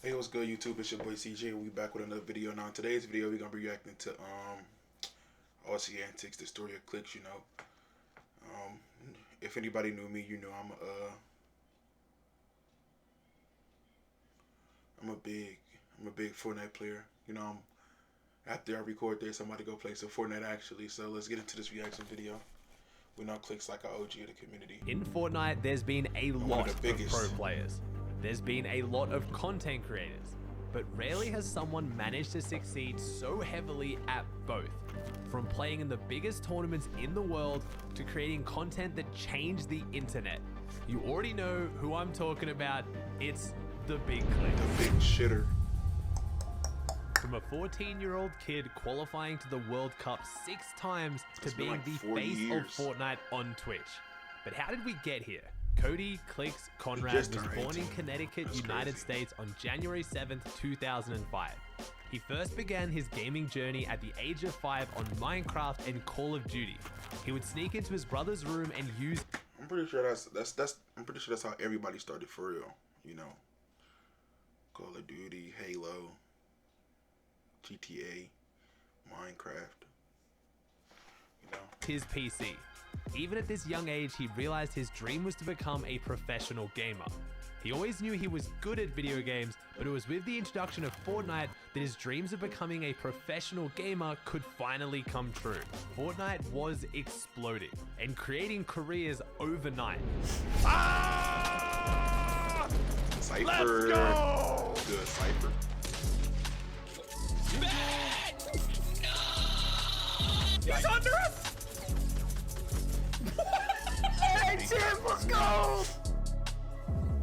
Hey, what's good, YouTube? It's your boy CJ, and we back with another video. Now, in today's video, we're gonna be reacting to Aussie Antics, the story of CLIX. You know, if anybody knew me, you know I'm a big Fortnite player. You know, after I record this, I'm about to go play some Fortnite actually. So let's get into this reaction video. We know CLIX like an OG of the community. In Fortnite, there's been a lot of pro players. There's been a lot of content creators, but rarely has someone managed to succeed so heavily at both. From playing in the biggest tournaments in the world to creating content that changed the internet. You already know who I'm talking about. It's the Big CLIX. The big shitter. From a 14-year-old kid qualifying to the World Cup 6 times to being like the 4 face years. of Fortnite on Twitch. But how did we get here? Cody CLIX Conrad was born in Connecticut, United States on January 7th, 2005. He first began his gaming journey at the age of 5 on Minecraft and Call of Duty. He would sneak into his brother's room and use... I'm pretty sure that's how everybody started for real. You know, Call of Duty, Halo, GTA, Minecraft. You know, his PC. Even at this young age, he realized his dream was to become a professional gamer. He always knew he was good at video games, but it was with the introduction of Fortnite that his dreams of becoming a professional gamer could finally come true. Fortnite was exploding and creating careers overnight. Ah! Cypher. Let's go! Good Cypher. He's under us! Hey, Tim, let's go!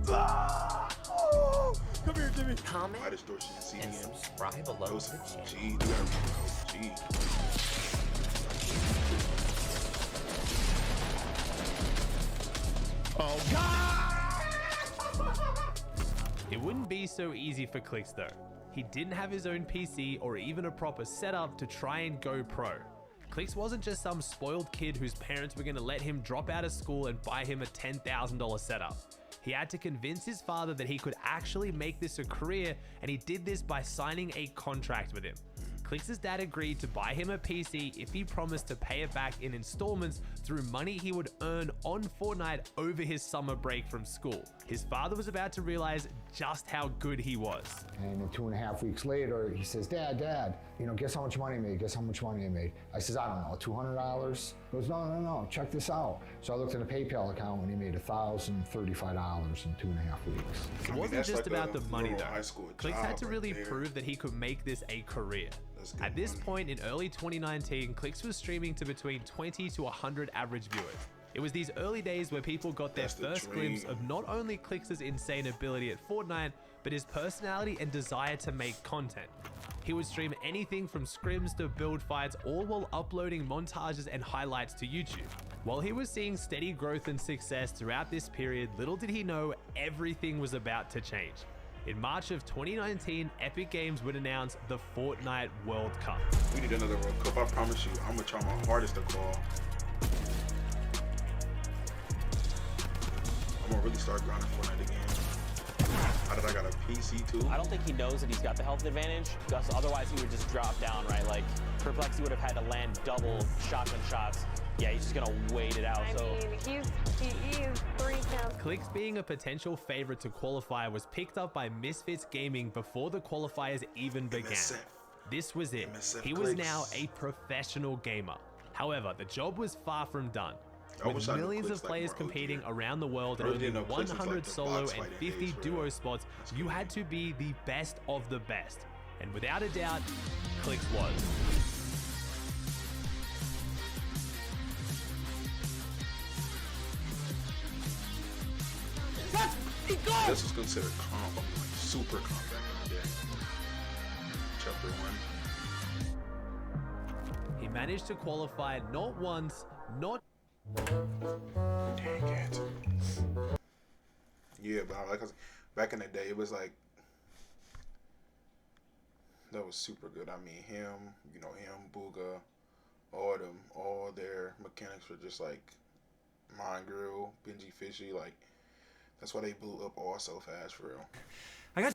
Oh! Come here, Jimmy. Comment and subscribe below the channel. G, you gotta G. Oh, God! It wouldn't be so easy for CLIX though. He didn't have his own PC or even a proper setup to try and go pro. CLIX wasn't just some spoiled kid whose parents were going to let him drop out of school and buy him a $10,000 setup. He had to convince his father that he could actually make this a career, and he did this by signing a contract with him. CLIX's dad agreed to buy him a PC if he promised to pay it back in installments through money he would earn on Fortnite over his summer break from school. His father was about to realize just how good he was. And then 2.5 weeks later, he says, Dad, you know, guess how much money I made? Guess how much money I made? I says, I don't know, $200? He goes, no, check this out. So I looked in a PayPal account and he made $1,035 in 2.5 weeks. It wasn't just like about the money though. CLIX had to really there. prove that he could make this a career. At this point in early 2019, CLIX was streaming to between 20 to 100 average viewers. It was these early days where people got their first glimpse of not only CLIX's insane ability at Fortnite, but his personality and desire to make content. He would stream anything from scrims to build fights, all while uploading montages and highlights to YouTube. While he was seeing steady growth and success throughout this period, little did he know everything was about to change. In March of 2019, Epic Games would announce the Fortnite World Cup. We need another World Cup, I promise you. I'm gonna try my hardest to call. I'm gonna really start grinding Fortnite again. How did I got a PC too? I don't think he knows that he's got the health advantage, because otherwise he would just drop down, right? Like, Perplexity would have had to land double shotgun shots. Yeah, he's just gonna wait it out. I mean, he is 3 counts. CLIX being a potential favorite to qualify was picked up by Misfits Gaming before the qualifiers even began. MSF. This was it. MSF He was CLIX. now a professional gamer. However, the job was far from done. With I knew millions CLIX of like players Bro competing did. around the world and Bro only didn't know CLIX was 100 like the solo box and fighting 50 days, bro. duo spots, you had to be the best of the best. And without a doubt, CLIX was. This was considered like super comp back in the day. Chapter 1. He managed to qualify not once, not... Dang it. Yeah, but like back in the day, it was like that was super good. I mean, him, Booga, all their mechanics were just like Mind Grill, Benji Fishy, like that's why they blew up all so fast for real. I got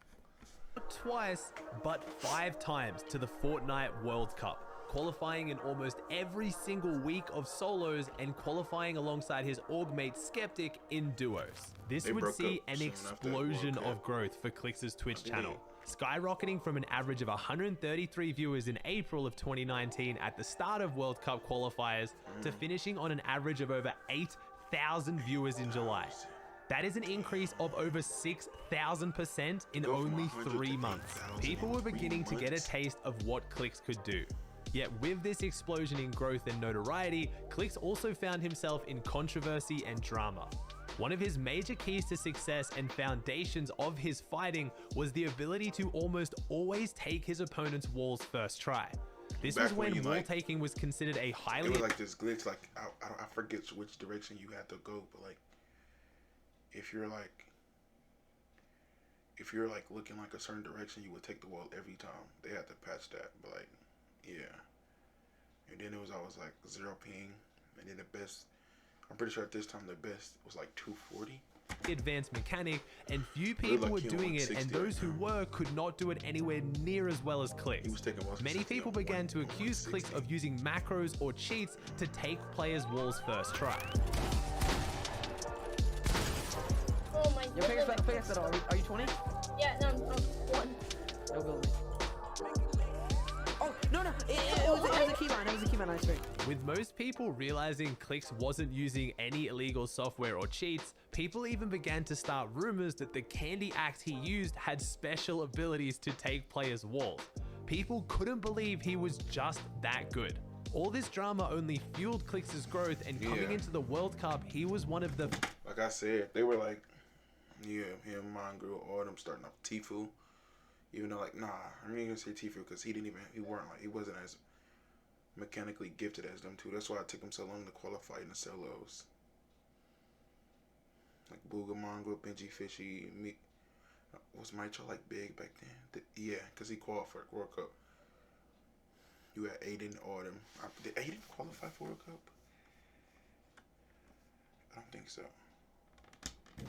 twice, but 5 times to the Fortnite World Cup, qualifying in almost every single week of solos and qualifying alongside his org mate Skeptic in duos. This would see an explosion of growth for CLIX's Twitch channel, skyrocketing from an average of 133 viewers in April of 2019 at the start of World Cup qualifiers to finishing on an average of over 8,000 viewers in July. That is an increase of over 6,000% in only 3 months. People were beginning to get a taste of what CLIX could do. Yet with this explosion in growth and notoriety, CLIX also found himself in controversy and drama. One of his major keys to success and foundations of his fighting was the ability to almost always take his opponent's walls first try. This was when wall taking was considered a highly— It was like this glitch, like, I forget which direction you had to go, but like, if you're like looking like a certain direction, you would take the wall every time. They had to patch that, but like, yeah. And then it was always like 0 ping, and then the best, I'm pretty sure at this time the best was like 240. Advanced mechanic, and few people were doing it, and those who were could not do it anywhere near as well as CLIX. Many people began to accuse CLIX of using macros or cheats to take players' walls first try. Oh my god. Are you 20? Yeah, no, I'm 1. No go. Oh, no, it was a keybind. It was a keybind on screen. With most people realizing CLIX wasn't using any illegal software or cheats, people even began to start rumors that the candy axe he used had special abilities to take players' walls. People couldn't believe he was just that good. All this drama only fueled CLIX's growth, and coming into the World Cup, he was one of the— Like I said, they were like, yeah, him, Mongrel, all them starting off Tfue. Even though, like, nah, I'm not gonna say Tfue because he wasn't as mechanically gifted as them two. That's why it took him so long to qualify in the solos. Like Booga, Mongrel, Benji, Fishy, me. Was Mitchell like big back then? Yeah, because he qualified for the World Cup. You had Aiden, all them. Did Aiden qualify for World Cup? I don't think so.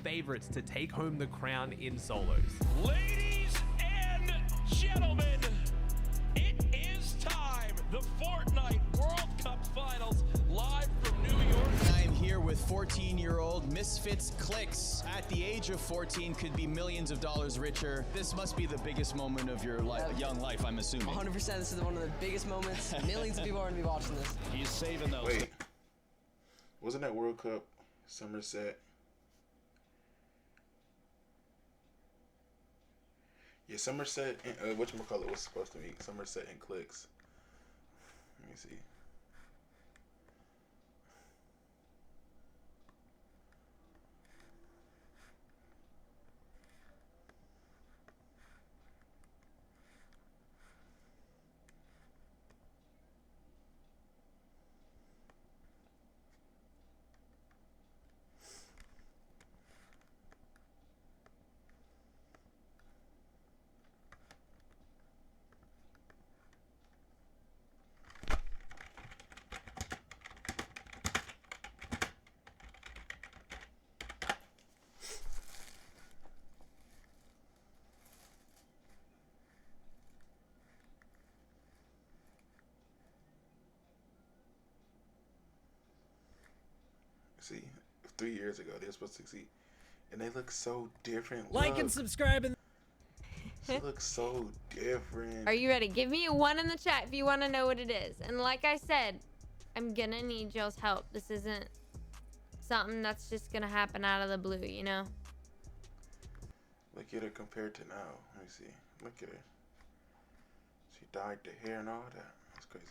Favorites to take home the crown in solos. Ladies and gentlemen, it is time. The Fortnite World Cup Finals live from New York. I'm here with 14-year-old Misfits CLIX. At the age of 14, could be millions of dollars richer. This must be the biggest moment of your young life, I'm assuming. 100%, this is one of the biggest moments. Millions of people are going to be watching this. He's saving those. Wait, wasn't that World Cup Somerset? Yeah, Somerset and whatchamacallit was supposed to be Somerset and CLIX. Let me see. See, 3 years ago they were supposed to succeed, and they look so different. Like and subscribe. She looks so different. Are you ready? Give me a 1 in the chat if you want to know what it is. And like I said, I'm gonna need y'all's help. This isn't something that's just gonna happen out of the blue, you know? Look at her compared to now. Let me see. Look at her. She dyed the hair and all that. That's crazy.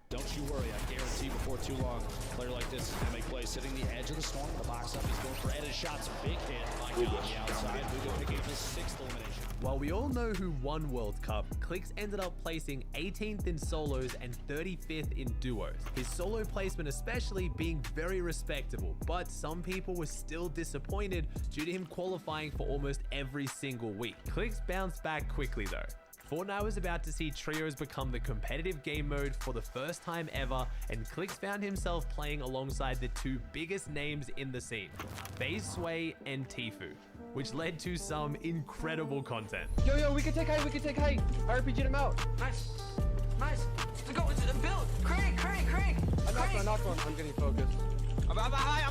Don't you worry, I guarantee before too long, a player like this is going to make plays. Sitting the edge of the storm, the box up, he's going for headed shots. Big hit. My God, on the outside. Hugo picking up his 6th elimination. While we all know who won World Cup, CLIX ended up placing 18th in solos and 35th in duos. His solo placement especially being very respectable, but some people were still disappointed due to him qualifying for almost every single week. CLIX bounced back quickly though. Fortnite was about to see trios become the competitive game mode for the first time ever, and CLIX found himself playing alongside the 2 biggest names in the scene, FaZe Sway and Tfue. which led to some incredible content. Yo, we can take height, I RPG'd him out. Nice. Let's go, Bill, Craig. I knocked one, I'm getting focused. I'm high.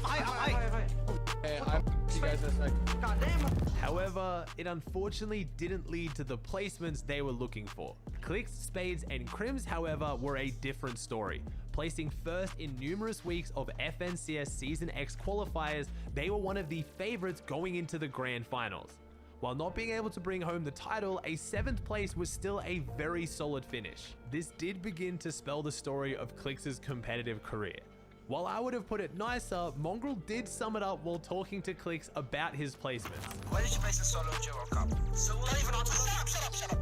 Hey, I'm you guys in a sec. God damn. However, it unfortunately didn't lead to the placements they were looking for. CLIX, Spades, and Crims, however, were a different story. Placing first in numerous weeks of FNCS Season X qualifiers, they were one of the favorites going into the grand finals. While not being able to bring home the title, a 7th place was still a very solid finish. This did begin to spell the story of CLIX's competitive career. While I would have put it nicer, Mongrel did sum it up while talking to CLIX about his placements. Where did you place the solo duo cup? So we're not even on to shut up.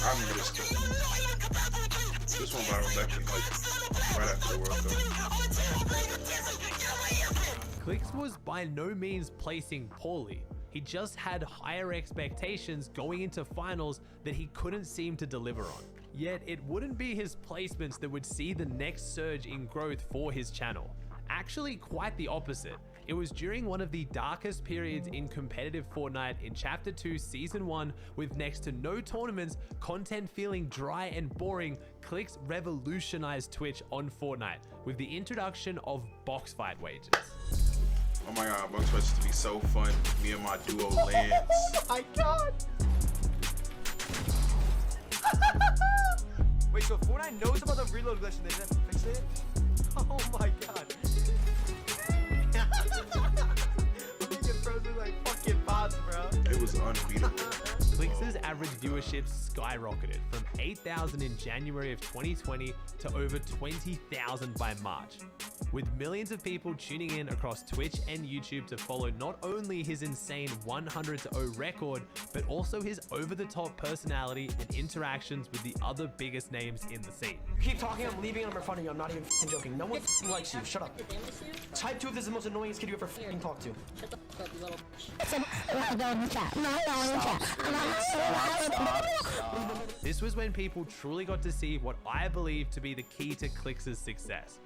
I remember this clip. This one viral actually like right after the World Cup. CLIX was by no means placing poorly. He just had higher expectations going into finals that he couldn't seem to deliver on. Yet it wouldn't be his placements that would see the next surge in growth for his channel. Actually, quite the opposite. It was during one of the darkest periods in competitive Fortnite in Chapter 2 Season 1, with next to no tournaments, content feeling dry and boring, CLIX revolutionized Twitch on Fortnite with the introduction of box fight wages. Oh my god, box fights used to be so fun. Me and my duo Lance. Oh my god! Wait, so Fortnite knows about the reload glitch and they didn't fix it? Oh my god. I'm making frozen like fucking bots, bro. It was unbeatable. CLIX's average viewership skyrocketed from 8,000 in January of 2020 to over 20,000 by March, with millions of people tuning in across Twitch and YouTube to follow not only his insane 100-0 record, but also his over-the-top personality and interactions with the other biggest names in the scene. You keep talking, I'm leaving, I'm in front of you. I'm not even joking. No one likes you. Shut up. Type 2 if this is the most annoyingest kid you ever talked to. This was when people truly got to see what I believe to be the key to CLIX's success.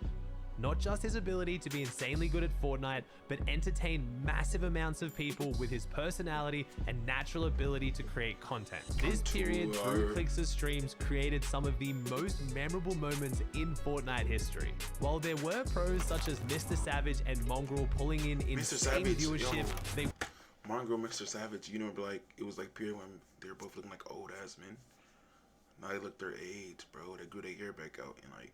Not just his ability to be insanely good at Fortnite, but entertain massive amounts of people with his personality and natural ability to create content. This period through CLIX's streams created some of the most memorable moments in Fortnite history. While there were pros such as Mr. Savage and Mongrel pulling in insane viewership, Mongrel, Mr. Savage, you know, like it was like period when they were both looking like old ass men. Now they look their age, bro. They grew their hair back out and like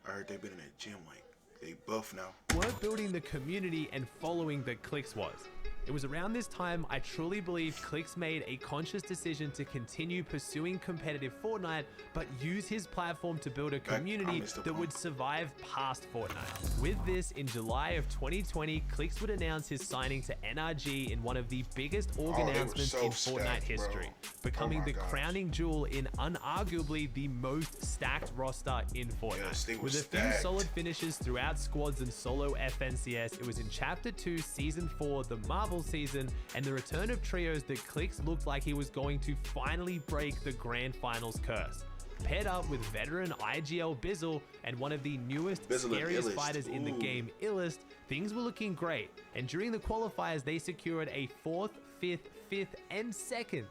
I heard they've been in that gym, like, they buff now. Weren't building the community and following that CLIX was. It was around this time I truly believe CLIX made a conscious decision to continue pursuing competitive Fortnite, but use his platform to build a community that would survive past Fortnite. With this, in July of 2020, CLIX would announce his signing to NRG in one of the biggest org announcements in Fortnite history, becoming the crowning jewel in unarguably the most stacked roster in Fortnite. Yes, with a few solid finishes throughout squads and solo FNCS, it was in Chapter 2 Season 4, the Marvel season, and the return of trios that CLIX looked like he was going to finally break the grand finals curse. Paired up with veteran IGL Bizzle and one of the newest, scariest fighters in the game, Illest, things were looking great, and during the qualifiers they secured a 4th, 5th, and 2nd.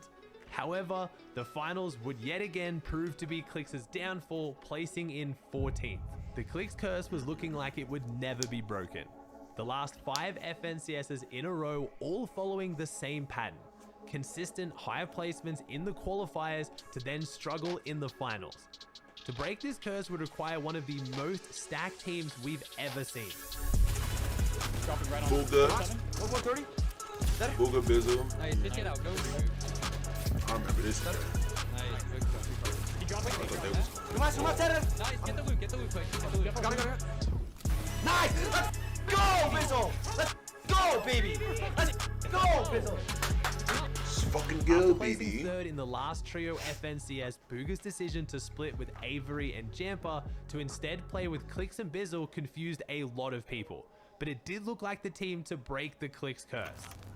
However, the finals would yet again prove to be CLIX's downfall, placing in 14th. The CLIX curse was looking like it would never be broken. The last 5 FNCSs in a row, all following the same pattern. Consistent high placements in the qualifiers to then struggle in the finals. To break this curse would require one of the most stacked teams we've ever seen. Dropping right on Booga. 130? Booga Bizzle. Nice, bitch, get out, go. I remember this guy. Nice, good stuff. He dropped it. Nice, get the loot quick. Got it. Nice! Let's go, Bizzle! Let's go, baby! Let's go, Bizzle! Let's fucking go, baby! Third in the last trio FNCS, Booga's decision to split with Avery and Jamper to instead play with CLIX and Bizzle confused a lot of people. but it did look like the team to break the CLIX curse.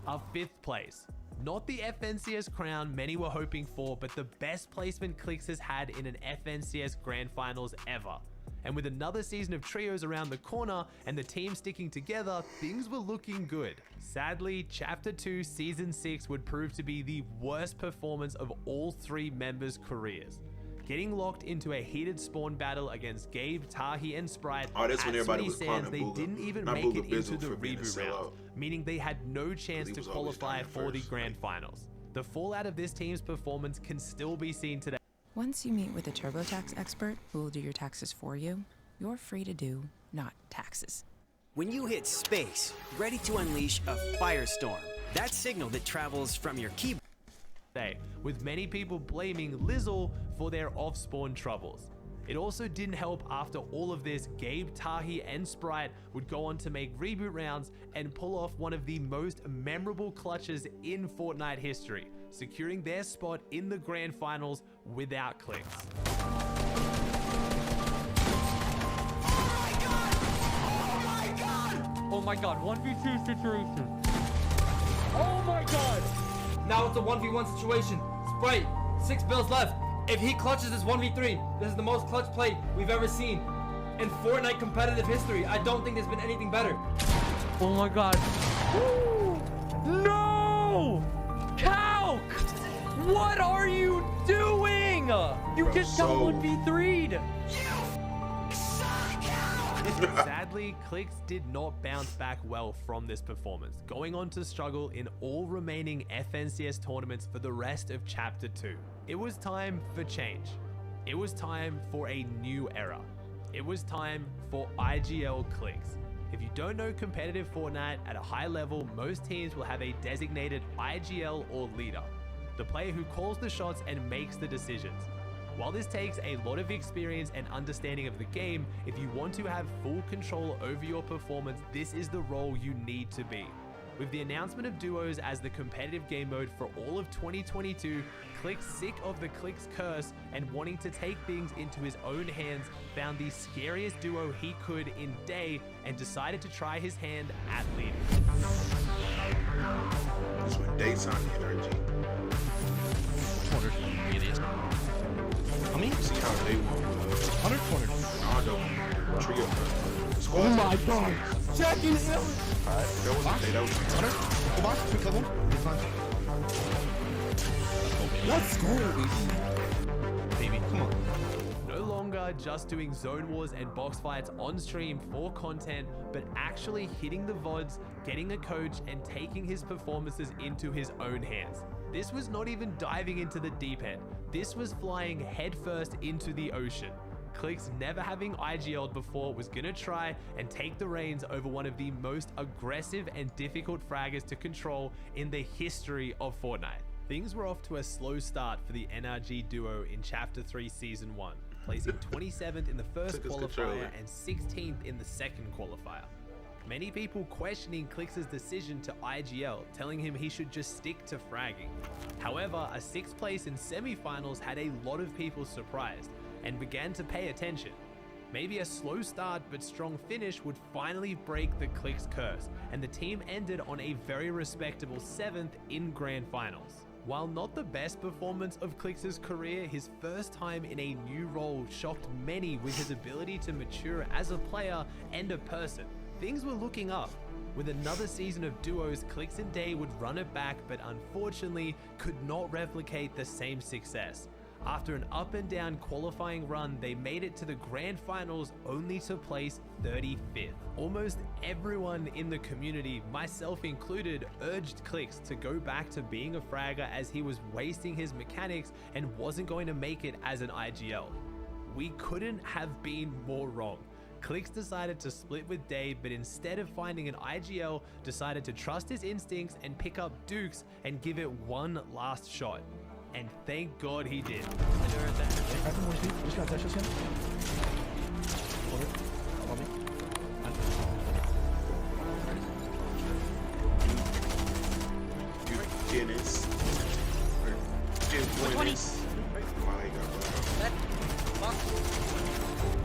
Our 5th place. Not the FNCS crown many were hoping for, but the best placement CLIX has had in an FNCS Grand Finals ever. And with another season of trios around the corner and the team sticking together, things were looking good. Sadly, Chapter 2 Season 6 would prove to be the worst performance of all 3 members' careers. Getting locked into a heated spawn battle against Gabe, Tahi, and Sprite at Sweaty Sands, they didn't even make it into the reboot round, meaning they had no chance to qualify for the Grand Finals. The fallout of this team's performance can still be seen today. Once you meet with a TurboTax expert who will do your taxes for you, you're free to do not taxes. When you hit space, ready to unleash a firestorm, that signal that travels from your keyboard. With many people blaming Lizzle for their off-spawn troubles. It also didn't help after all of this, Gabe, Tahi, and Sprite would go on to make reboot rounds and pull off one of the most memorable clutches in Fortnite history, securing their spot in the Grand Finals without CLIX. Oh my god, 1v2 situation. Oh my god! Now it's a 1v1 situation. Sprite, 6 bills left. If he clutches this 1v3, this is the most clutch play we've ever seen in Fortnite competitive history. I don't think there's been anything better. Oh my god. Woo! No! Calc! What are you doing? You just got 1v3'd. Sadly, CLIX did not bounce back well from this performance, going on to struggle in all remaining FNCS tournaments for the rest of Chapter 2. It was time for change. It was time for a new era. It was time for IGL CLIX. If you don't know competitive Fortnite at a high level, most teams will have a designated IGL or leader, the player who calls the shots and makes the decisions. While this takes a lot of experience and understanding of the game, if you want to have full control over your performance, this is the role you need to be. With the announcement of duos as the competitive game mode for all of 2022, CLIX, sick of the CLIX curse and wanting to take things into his own hands, found the scariest duo he could in Day and decided to try his hand at leading. This one, Day sounding energy. 200. Idiot. How many? See how they won. 100. Ronaldo, trio. Oh my god. Jackie Hill. That was Day. That was 100. Go back. Quick level. Let's go, baby. Come on. No longer just doing zone wars and box fights on stream for content, but actually hitting the VODs, getting a coach, and taking his performances into his own hands. This was not even diving into the deep end. This was flying headfirst into the ocean. CLIX, never having IGL'd before, was gonna try and take the reins over one of the most aggressive and difficult fraggers to control in the history of Fortnite. Things were off to a slow start for the NRG duo in Chapter 3 Season 1, placing 27th in the first qualifier and 16th in the second qualifier. Many people questioning CLIX's decision to IGL, telling him he should just stick to fragging. However, a 6th place in semifinals had a lot of people surprised and began to pay attention. Maybe a slow start but strong finish would finally break the CLIX curse, and the team ended on a very respectable 7th in Grand Finals. While not the best performance of CLIX's career, his first time in a new role shocked many with his ability to mature as a player and a person. Things were looking up. With another season of duos, CLIX and Day would run it back, but unfortunately could not replicate the same success. After an up and down qualifying run, they made it to the Grand Finals only to place 35th. Almost everyone in the community, myself included, urged CLIX to go back to being a fragger as he was wasting his mechanics and wasn't going to make it as an IGL. We couldn't have been more wrong. CLIX decided to split with Day, but instead of finding an IGL, decided to trust his instincts and pick up Dukes and give it one last shot. And thank God he did.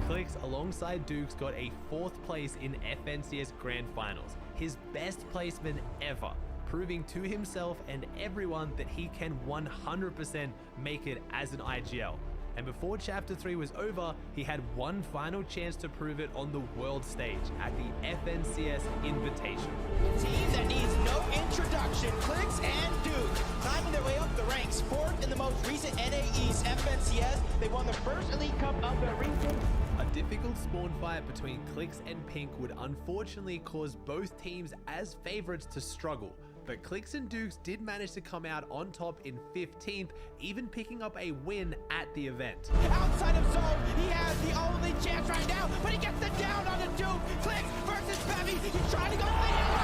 CLIX, alongside Dukes, got a 4th place in FNCS Grand Finals, his best placement ever, proving to himself and everyone that he can 100% make it as an IGL. And before Chapter 3 was over, he had one final chance to prove it on the world stage at the FNCS Invitational. Team that needs no introduction, CLIX and Duke, climbing their way up the ranks, 4th in the most recent NA East FNCS. They won the first Elite Cup of their region. A difficult spawn fight between CLIX and Pink would unfortunately cause both teams as favorites to struggle. But CLIX and Dukes did manage to come out on top in 15th, even picking up a win at the event. Outside of zone, he has the only chance right now, but he gets the down on the Duke. CLIX versus Bevy. He's trying to go for the hero.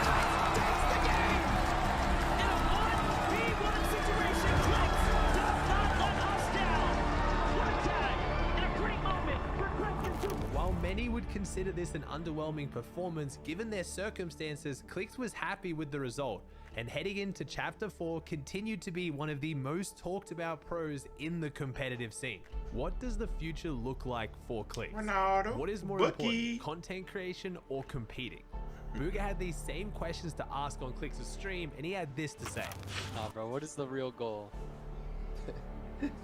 CLIX takes the game. In a 1v1 situation, CLIX does not let us down. What a tag and a great moment for CLIX and Duke. While many would consider this an underwhelming performance, given their circumstances, CLIX was happy with the result, and heading into Chapter 4 continued to be one of the most talked about pros in the competitive scene. What does the future look like for CLIX? Ronaldo, what is more important, content creation or competing? Booga had these same questions to ask on CLIX's stream, and he had this to say. Nah, bro, what is the real goal?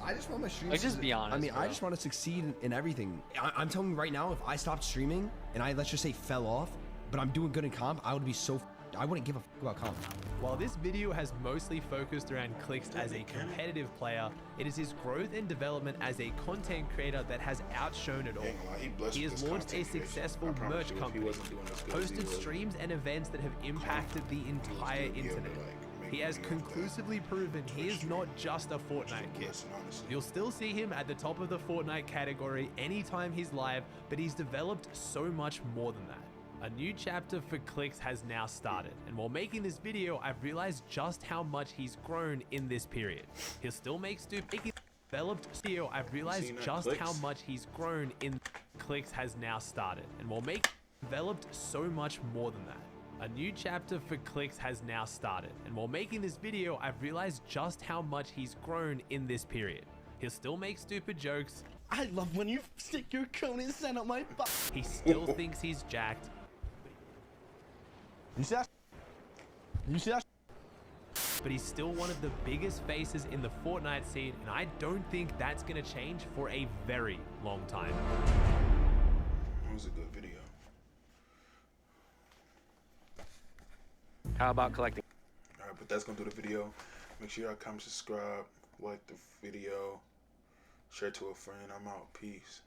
I just want my streams. Like, just be honest. I mean, bro. I just want to succeed in everything. I'm telling you right now, if I stopped streaming and I, let's just say, fell off, but I'm doing good in comp, I would be so. I wouldn't give a about comp. While this video has mostly focused around CLIX as a competitive player, it is his growth and development as a content creator that has outshone it all. He has launched a successful merch company, hosted streams and events that have impacted the entire internet. He has conclusively proven he is not just a Fortnite kid. You'll still see him at the top of the Fortnite category anytime he's live, but he's developed so much more than that. A new chapter for CLIX has now started, and while making this video, I've realized just how much he's grown in this period. He'll still make stupid developed video. I've realized just how much he's grown in CLIX has now started, and while making developed so much more than that. A new chapter for CLIX has now started, and while making this video, I've realized just how much he's grown in this period. He'll still make stupid jokes. I love when you stick your cone inside of my butt. He still thinks he's jacked. You see that? You see that? But he's still one of the biggest faces in the Fortnite scene, and I don't think that's gonna change for a very long time. That was a good video. How about collecting? Alright, but that's gonna do the video. Make sure y'all comment, subscribe, like the video, share to a friend. I'm out. Peace.